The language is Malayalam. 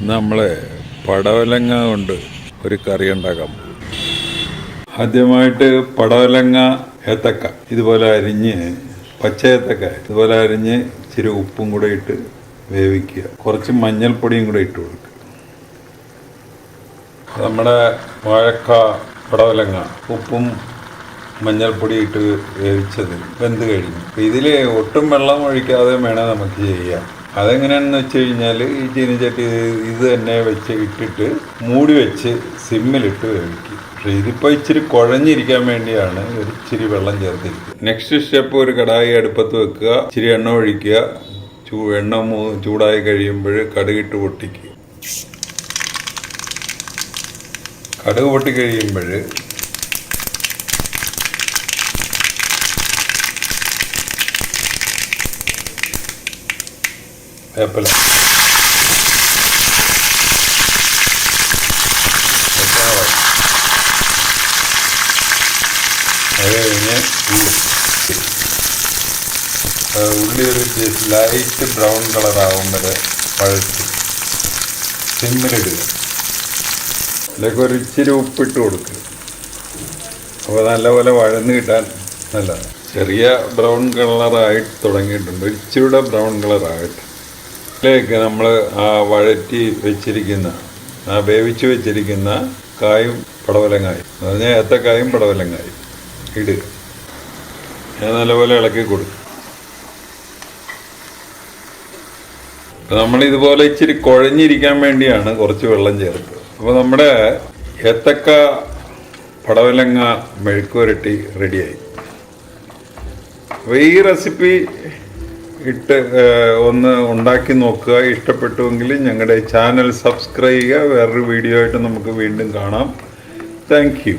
നമ്മൾ പടവലങ്ങ കൊണ്ട് ഒരു കറി ഉണ്ടാക്കാം. ആദ്യമായിട്ട് പടവലങ്ങ ഏത്തക്ക ഇതുപോലെ അരിഞ്ഞ്, പച്ച ഏത്തക്ക ഇതുപോലെ അരിഞ്ഞ് ഇച്ചിരി ഉപ്പും കൂടെ ഇട്ട് വേവിക്കുക. കുറച്ച് മഞ്ഞൾപ്പൊടിയും കൂടെ ഇട്ട് കൊടുക്കുക. നമ്മുടെ വാഴക്ക പടവലങ്ങ ഉപ്പും മഞ്ഞൾപ്പൊടി ഇട്ട് വേവിച്ചത് വെന്ത് കഴിഞ്ഞു. ഇതിൽ ഒട്ടും വെള്ളം ഒഴിക്കാതെ വേണം നമുക്ക് ചെയ്യാം. അതെങ്ങനെയാണെന്ന് വെച്ച് കഴിഞ്ഞാൽ ഈ ചീനിച്ചട്ടി ഇത് തന്നെ വെച്ച് ഇട്ടിട്ട് മൂടി വെച്ച് സിമ്മിലിട്ട് വേവിക്കും. പക്ഷേ ഇതിപ്പോൾ ഇച്ചിരി കുഴഞ്ഞിരിക്കാൻ വേണ്ടിയാണ് ഒരു ഇച്ചിരി വെള്ളം ചേർത്തിരിക്കുന്നത്. നെക്സ്റ്റ് സ്റ്റെപ്പ്, ഒരു കടായി അടുപ്പത്ത് വെക്കുക, ഇച്ചിരി എണ്ണ ഒഴിക്കുക. എണ്ണ ചൂടായി കഴിയുമ്പോൾ കടുകിട്ട് പൊട്ടിക്കുക. കടുക് പൊട്ടി കഴിയുമ്പോൾ വേപ്പില, അത് കഴിഞ്ഞ് ഉള്ളി ഒരു ലൈറ്റ് ബ്രൗൺ കളറാകുമ്പോൾ വഴറ്റി സിമ്മിലിടുക. അതിലേക്ക് ഒരു ഇച്ചിരി ഉപ്പിട്ട് കൊടുക്കുക. അപ്പോൾ നല്ലപോലെ വഴന്ന് കിട്ടാൻ നല്ലതാണ്. ചെറിയ ബ്രൗൺ കളറായി തുടങ്ങിയിട്ടുണ്ട്, ഇച്ചിരിയുടെ ബ്രൗൺ കളറാകട്ടെ. ഇതിലേക്ക് നമ്മൾ ആ വഴറ്റി വെച്ചിരിക്കുന്ന, ആ വേവിച്ച് വെച്ചിരിക്കുന്ന കായും പടവലങ്ങായും, എന്ന് പറഞ്ഞാൽ ഏത്തക്കായും പടവലങ്ങായും ഇടുക. ഞാൻ നല്ലപോലെ ഇളക്കി കൊടുക്കും. നമ്മളിതുപോലെ ഇച്ചിരി കുഴഞ്ഞിരിക്കാൻ വേണ്ടിയാണ് കുറച്ച് വെള്ളം ചേർത്തത്. അപ്പോൾ നമ്മുടെ ഏത്തക്ക പടവലങ്ങ മെഴുക്കുവരട്ടി റെഡിയായി. അപ്പോൾ ഈ റെസിപ്പി ഇട്ട് ഒന്ന് ഉണ്ടാക്കി നോക്കുക. ഇഷ്ടപ്പെട്ടുവെങ്കിൽ ഞങ്ങളുടെ ചാനൽ സബ്സ്ക്രൈബ് ചെയ്യുക. വേറൊരു വീഡിയോ ആയിട്ട് നമുക്ക് വീണ്ടും കാണാം. Thank you.